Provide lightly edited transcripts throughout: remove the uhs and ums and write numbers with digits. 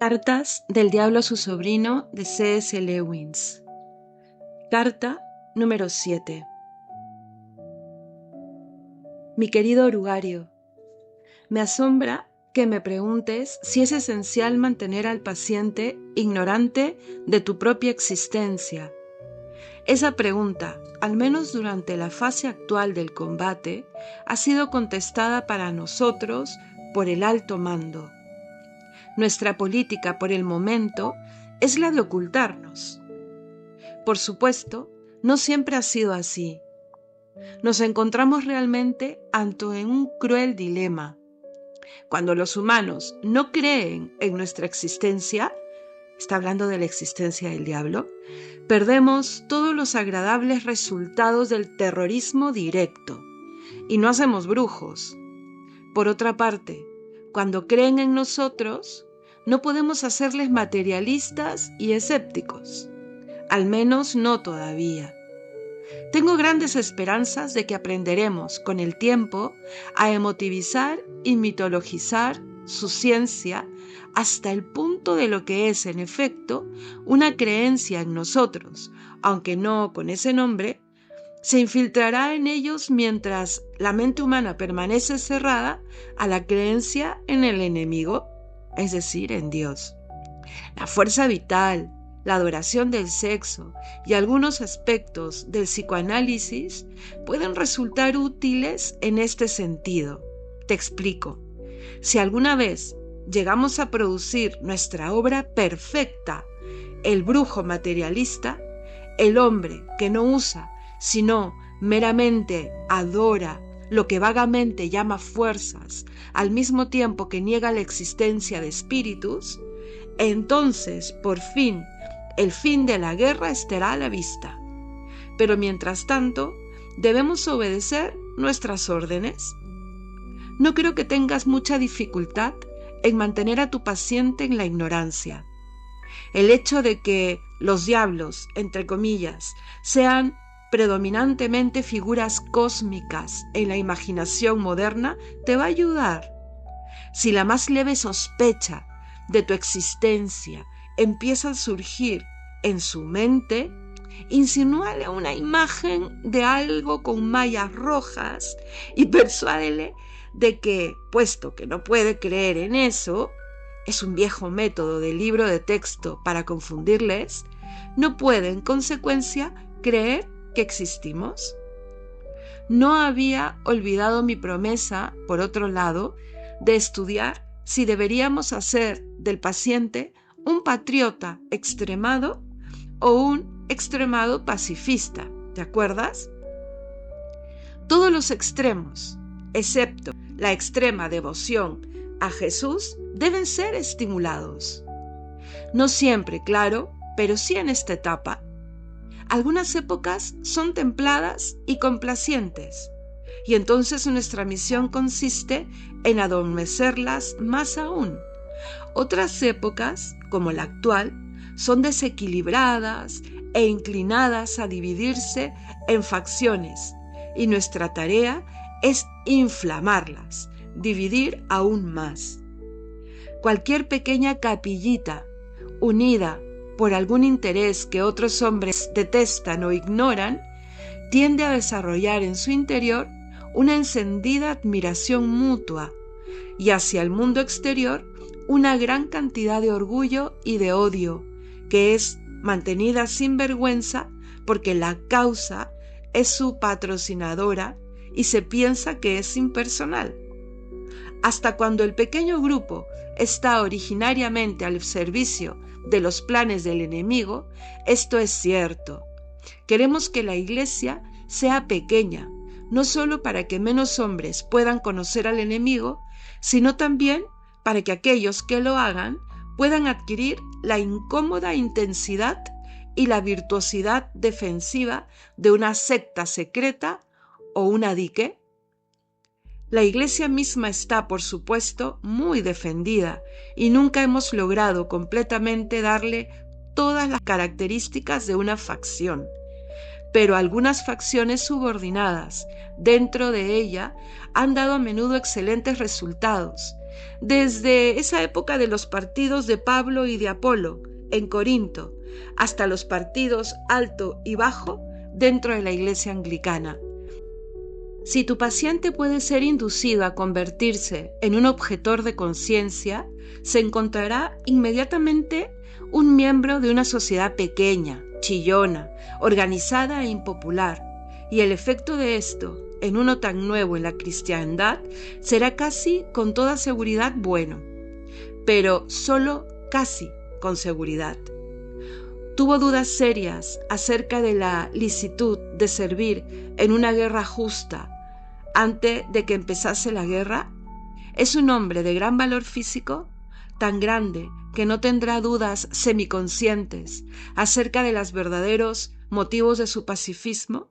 Cartas del diablo a su sobrino de C.S. Lewis. Carta número 7. Mi querido orugario, me asombra que me preguntes si es esencial mantener al paciente ignorante de tu propia existencia. Esa pregunta, al menos durante la fase actual del combate, ha sido contestada para nosotros por el alto mando. Nuestra política por el momento es la de ocultarnos. Por supuesto, no siempre ha sido así. Nos encontramos realmente ante un cruel dilema. Cuando los humanos no creen en nuestra existencia, está hablando de la existencia del diablo, perdemos todos los agradables resultados del terrorismo directo y no hacemos brujos. Por otra parte, cuando creen en nosotros, no podemos hacerles materialistas y escépticos. Al menos no todavía. Tengo grandes esperanzas de que aprenderemos con el tiempo a emotivizar y mitologizar su ciencia hasta el punto de lo que es, en efecto, una creencia en nosotros, aunque no con ese nombre, se infiltrará en ellos mientras la mente humana permanece cerrada a la creencia en el enemigo, es decir, en Dios. La fuerza vital, la adoración del sexo y algunos aspectos del psicoanálisis pueden resultar útiles en este sentido. Te explico. Si alguna vez llegamos a producir nuestra obra perfecta, el brujo materialista, el hombre que no usa, sino meramente adora lo que vagamente llama fuerzas, al mismo tiempo que niega la existencia de espíritus, entonces, por fin, el fin de la guerra estará a la vista. Pero mientras tanto, debemos obedecer nuestras órdenes. No creo que tengas mucha dificultad en mantener a tu paciente en la ignorancia. El hecho de que los diablos, entre comillas, sean predominantemente figuras cósmicas en la imaginación moderna te va a ayudar. Si la más leve sospecha de tu existencia empieza a surgir en su mente, insinúale una imagen de algo con mallas rojas y persuádele de que, puesto que no puede creer en eso, es un viejo método del libro de texto para confundirles, no puede en consecuencia creer que existimos. No había olvidado mi promesa, por otro lado, de estudiar si deberíamos hacer del paciente un patriota extremado o un extremado pacifista, ¿te acuerdas? Todos los extremos, excepto la extrema devoción a Jesús, deben ser estimulados. No siempre, claro, pero sí en esta etapa. Algunas épocas son templadas y complacientes, y entonces nuestra misión consiste en adormecerlas más aún. Otras épocas, como la actual, son desequilibradas e inclinadas a dividirse en facciones, y nuestra tarea es inflamarlas, dividir aún más. Cualquier pequeña capillita unida por algún interés que otros hombres detestan o ignoran, tiende a desarrollar en su interior una encendida admiración mutua y hacia el mundo exterior una gran cantidad de orgullo y de odio, que es mantenida sin vergüenza porque la causa es su patrocinadora y se piensa que es impersonal. Hasta cuando el pequeño grupo está originariamente al servicio de los planes del enemigo, esto es cierto. Queremos que la iglesia sea pequeña, no solo para que menos hombres puedan conocer al enemigo, sino también para que aquellos que lo hagan puedan adquirir la incómoda intensidad y la virtuosidad defensiva de una secta secreta o una dique. La iglesia misma está, por supuesto, muy defendida y nunca hemos logrado completamente darle todas las características de una facción. Pero algunas facciones subordinadas dentro de ella han dado a menudo excelentes resultados desde esa época de los partidos de Pablo y de Apolo en Corinto, hasta los partidos alto y bajo dentro de la iglesia anglicana. Si tu paciente puede ser inducido a convertirse en un objetor de conciencia, se encontrará inmediatamente un miembro de una sociedad pequeña, chillona, organizada e impopular, y el efecto de esto en uno tan nuevo en la cristiandad será casi con toda seguridad bueno, pero solo casi con seguridad. Tuvo dudas serias acerca de la licitud de servir en una guerra justa antes de que empezase la guerra. Es un hombre de gran valor físico, tan grande que no tendrá dudas semiconscientes acerca de los verdaderos motivos de su pacifismo.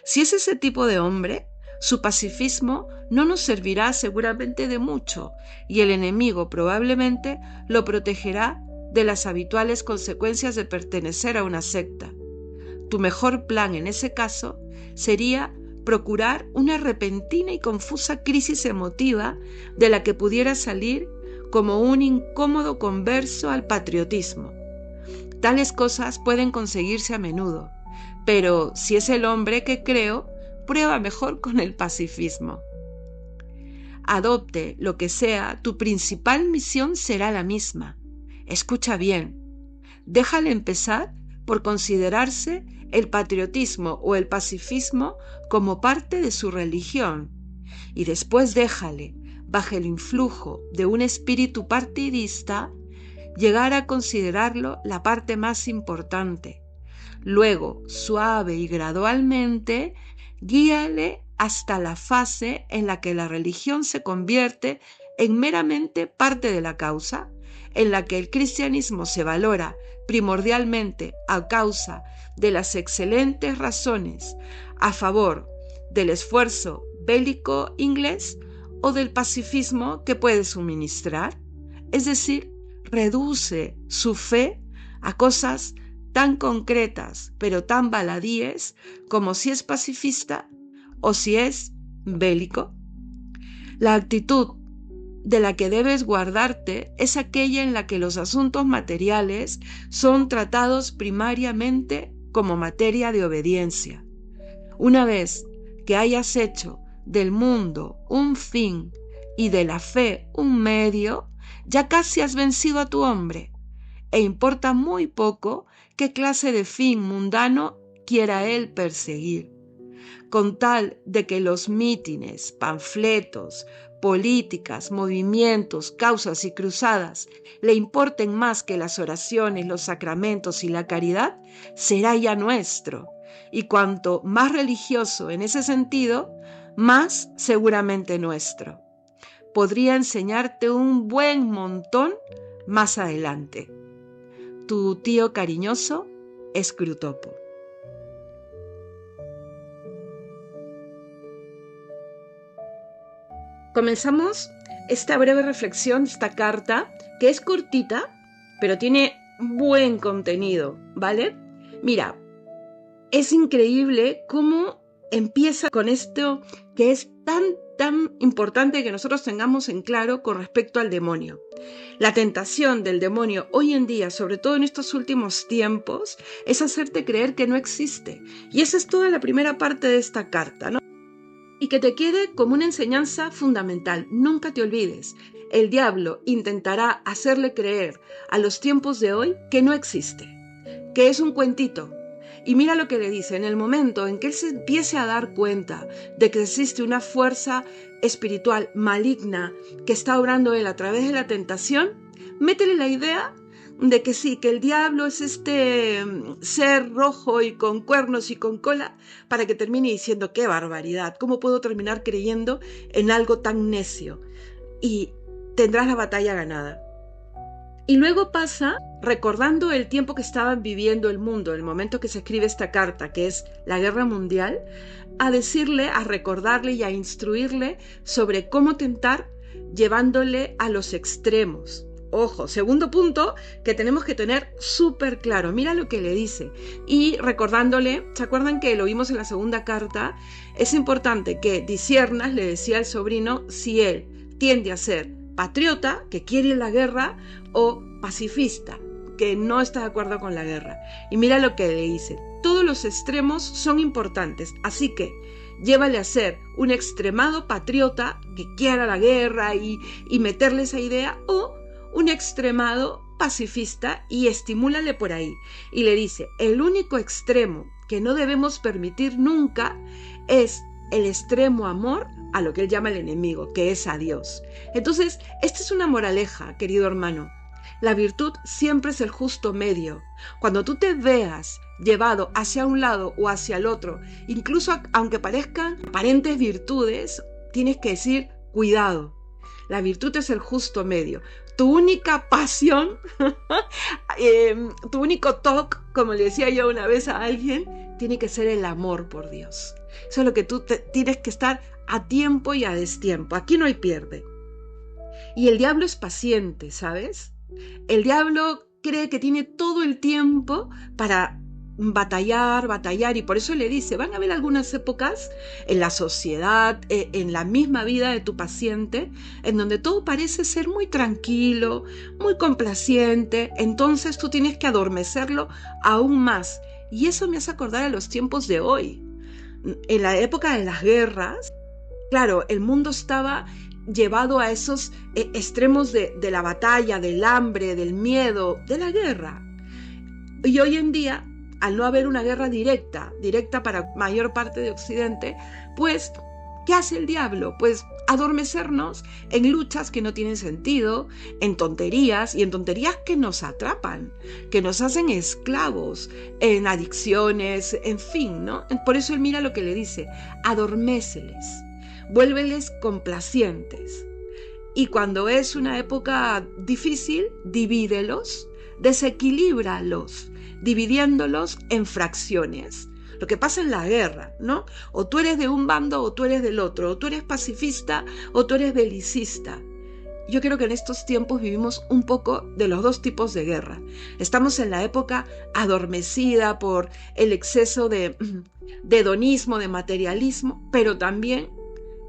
Si es ese tipo de hombre, su pacifismo no nos servirá seguramente de mucho y el enemigo probablemente lo protegerá de las habituales consecuencias de pertenecer a una secta. Tu mejor plan en ese caso sería procurar una repentina y confusa crisis emotiva de la que pudiera salir como un incómodo converso al patriotismo. Tales cosas pueden conseguirse a menudo, pero si es el hombre que creo, prueba mejor con el pacifismo. Adopte lo que sea, tu principal misión será la misma. Escucha bien, déjale empezar por considerarse el patriotismo o el pacifismo como parte de su religión y después déjale, bajo el influjo de un espíritu partidista, llegar a considerarlo la parte más importante. Luego, suave y gradualmente, guíale hasta la fase en la que la religión se convierte en meramente parte de la causa, en la que el cristianismo se valora primordialmente a causa de las excelentes razones a favor del esfuerzo bélico inglés o del pacifismo que puede suministrar. Es decir, reduce su fe a cosas tan concretas pero tan baladíes como si es pacifista o si es bélico. La actitud de la que debes guardarte es aquella en la que los asuntos materiales son tratados primariamente como materia de obediencia. Una vez que hayas hecho del mundo un fin y de la fe un medio, ya casi has vencido a tu hombre, e importa muy poco qué clase de fin mundano quiera él perseguir. Con tal de que los mítines, panfletos, políticas, movimientos, causas y cruzadas le importen más que las oraciones, los sacramentos y la caridad, será ya nuestro. Y cuanto más religioso en ese sentido, más seguramente nuestro. Podría enseñarte un buen montón más adelante. Tu tío cariñoso, Scrutopo. Comenzamos esta breve reflexión, esta carta, que es cortita, pero tiene buen contenido, ¿vale? Mira, es increíble cómo empieza con esto que es tan importante que nosotros tengamos en claro con respecto al demonio. La tentación del demonio hoy en día, sobre todo en estos últimos tiempos, es hacerte creer que no existe. Y esa es toda la primera parte de esta carta, ¿no? Y que te quede como una enseñanza fundamental. Nunca te olvides, el diablo intentará hacerle creer a los tiempos de hoy que no existe, que es un cuentito. Y mira lo que le dice, en el momento en que él se empiece a dar cuenta de que existe una fuerza espiritual maligna que está obrando él a través de la tentación, métele la idea de que sí, que el diablo es este ser rojo y con cuernos y con cola, para que termine diciendo, ¡qué barbaridad! ¿Cómo puedo terminar creyendo en algo tan necio? Y tendrás la batalla ganada. Y luego pasa, recordando el tiempo que estaban viviendo el mundo, el momento que se escribe esta carta, que es la Guerra Mundial, a decirle, a recordarle y a instruirle sobre cómo tentar llevándole a los extremos. Ojo, segundo punto que tenemos que tener súper claro. Mira lo que le dice. Y recordándole, ¿se acuerdan que lo vimos en la segunda carta? Es importante que disiernas, le decía al sobrino, si él tiende a ser patriota, que quiere la guerra, o pacifista, que no está de acuerdo con la guerra. Y mira lo que le dice: todos los extremos son importantes, así que llévale a ser un extremado patriota que quiera la guerra y meterle esa idea, o un extremado pacifista y estimúlale por ahí. Y le dice: el único extremo que no debemos permitir nunca es el extremo amor a lo que él llama el enemigo, que es a Dios. Entonces, esta es una moraleja, querido hermano. La virtud siempre es el justo medio. Cuando tú te veas llevado hacia un lado o hacia el otro, incluso aunque parezcan aparentes virtudes, tienes que decir: cuidado. La virtud es el justo medio. Tu única pasión, tu único toque, como le decía yo una vez a alguien, tiene que ser el amor por Dios. Eso es lo que tú tienes que estar a tiempo y a destiempo. Aquí no hay pierde. Y el diablo es paciente, ¿sabes? El diablo cree que tiene todo el tiempo para batallar, y por eso le dice: van a haber algunas épocas en la sociedad, en la misma vida de tu paciente, en donde todo parece ser muy tranquilo, muy complaciente. Entonces tú tienes que adormecerlo aún más. Y eso me hace acordar a los tiempos de hoy. En la época de las guerras, claro, el mundo estaba llevado a esos extremos de la batalla, del hambre, del miedo, de la guerra. Y hoy en día, al no haber una guerra directa para mayor parte de Occidente, pues, ¿qué hace el diablo? Pues adormecernos en luchas que no tienen sentido, en tonterías, y en tonterías que nos atrapan, que nos hacen esclavos, en adicciones, en fin, ¿no? Por eso él mira lo que le dice: adorméceles, vuélveles complacientes. Y cuando es una época difícil, divídelos, desequilíbralos, dividiéndolos en fracciones. Lo que pasa en la guerra, ¿no? O tú eres de un bando o tú eres del otro, o tú eres pacifista o tú eres belicista. Yo creo que en estos tiempos vivimos un poco de los dos tipos de guerra. Estamos en la época adormecida por el exceso de hedonismo, de materialismo, pero también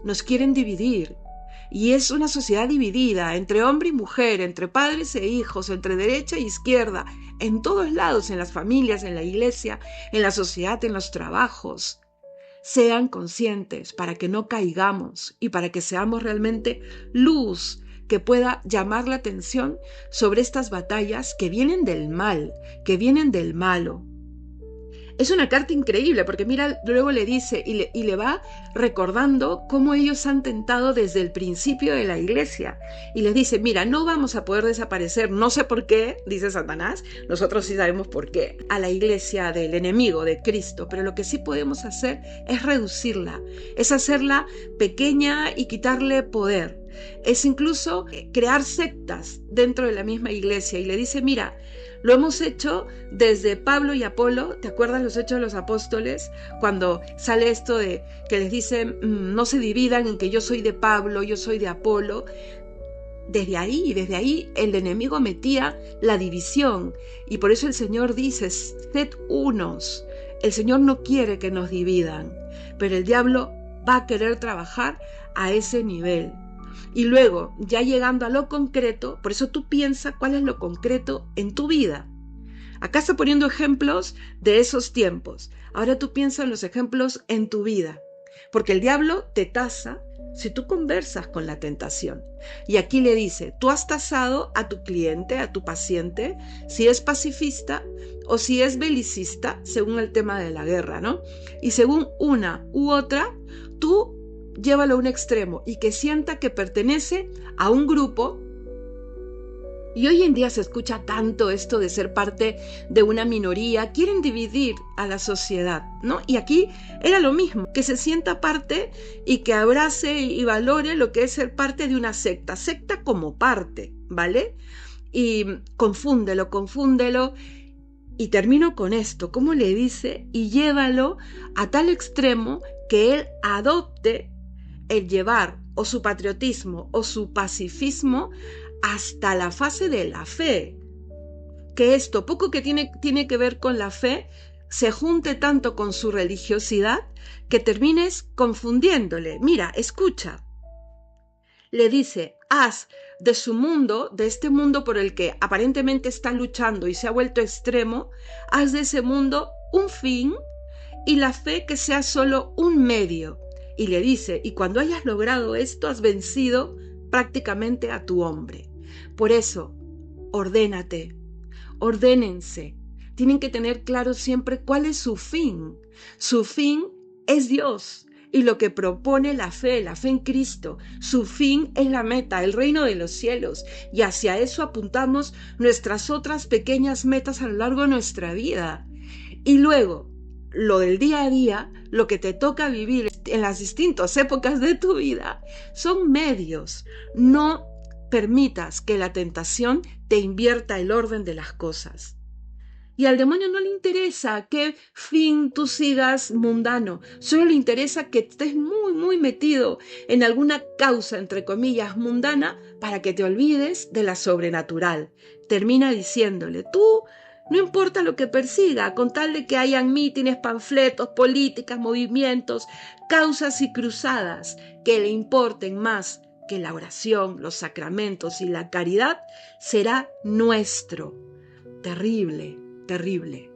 nos quieren dividir. Y es una sociedad dividida entre hombre y mujer, entre padres e hijos, entre derecha e izquierda, en todos lados, en las familias, en la iglesia, en la sociedad, en los trabajos. Sean conscientes para que no caigamos y para que seamos realmente luz que pueda llamar la atención sobre estas batallas que vienen del mal, que vienen del malo. Es una carta increíble porque mira, luego le dice y le va recordando cómo ellos han tentado desde el principio de la iglesia. Y les dice: mira, no vamos a poder desaparecer, no sé por qué, dice Satanás, nosotros sí sabemos por qué, a la iglesia del enemigo, de Cristo, pero lo que sí podemos hacer es reducirla, es hacerla pequeña y quitarle poder. Es incluso crear sectas dentro de la misma iglesia. Y le dice: mira, lo hemos hecho desde Pablo y Apolo. ¿Te acuerdas los Hechos de los Apóstoles? Cuando sale esto de que les dicen: no se dividan en que yo soy de Pablo, yo soy de Apolo. Desde ahí el enemigo metía la división. Y por eso el Señor dice: sed unos. El Señor no quiere que nos dividan, pero el diablo va a querer trabajar a ese nivel. Y luego, ya llegando a lo concreto, por eso tú piensas cuál es lo concreto en tu vida. Acá está poniendo ejemplos de esos tiempos. Ahora tú piensas en los ejemplos en tu vida. Porque el diablo te tasa si tú conversas con la tentación. Y aquí le dice: tú has tasado a tu cliente, a tu paciente, si es pacifista o si es belicista, según el tema de la guerra, ¿no? Y según una u otra, tú llévalo a un extremo y que sienta que pertenece a un grupo. Y hoy en día se escucha tanto esto de ser parte de una minoría, quieren dividir a la sociedad, ¿no? Y aquí era lo mismo, que se sienta parte y que abrace y valore lo que es ser parte de una secta como parte, ¿vale? Y confúndelo. Y termino con esto, ¿cómo le dice? Y llévalo a tal extremo que él adopte el llevar o su patriotismo o su pacifismo hasta la fase de la fe. Que esto, poco que tiene que ver con la fe, se junte tanto con su religiosidad que termines confundiéndole. Mira, escucha. Le dice: haz de su mundo, de este mundo por el que aparentemente está luchando y se ha vuelto extremo, haz de ese mundo un fin y la fe que sea solo un medio. Y le dice, y cuando hayas logrado esto, has vencido prácticamente a tu hombre. Por eso, ordénate, ordénense. Tienen que tener claro siempre cuál es su fin. Su fin es Dios y lo que propone la fe en Cristo. Su fin es la meta, el reino de los cielos. Y hacia eso apuntamos nuestras otras pequeñas metas a lo largo de nuestra vida. Y luego, lo del día a día, lo que te toca vivir en las distintas épocas de tu vida, son medios. No permitas que la tentación te invierta el orden de las cosas. Y al demonio no le interesa qué fin tú sigas mundano, solo le interesa que estés muy metido en alguna causa, entre comillas, mundana, para que te olvides de la sobrenatural. Termina diciéndole, tú no importa lo que persiga, con tal de que hayan mítines, panfletos, políticas, movimientos, causas y cruzadas que le importen más que la oración, los sacramentos y la caridad, será nuestro. Terrible, terrible.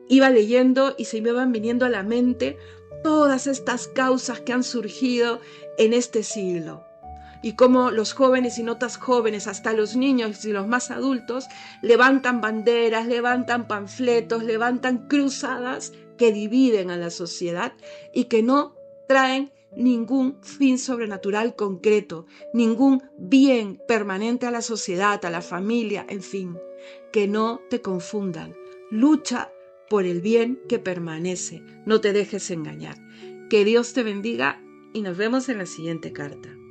Iba leyendo y se me iban viniendo a la mente todas estas causas que han surgido en este siglo. Y cómo los jóvenes y no tan jóvenes, hasta los niños y los más adultos, levantan banderas, levantan panfletos, levantan cruzadas que dividen a la sociedad y que no traen ningún fin sobrenatural concreto, ningún bien permanente a la sociedad, a la familia, en fin, que no te confundan. Lucha por el bien que permanece, no te dejes engañar. Que Dios te bendiga y nos vemos en la siguiente carta.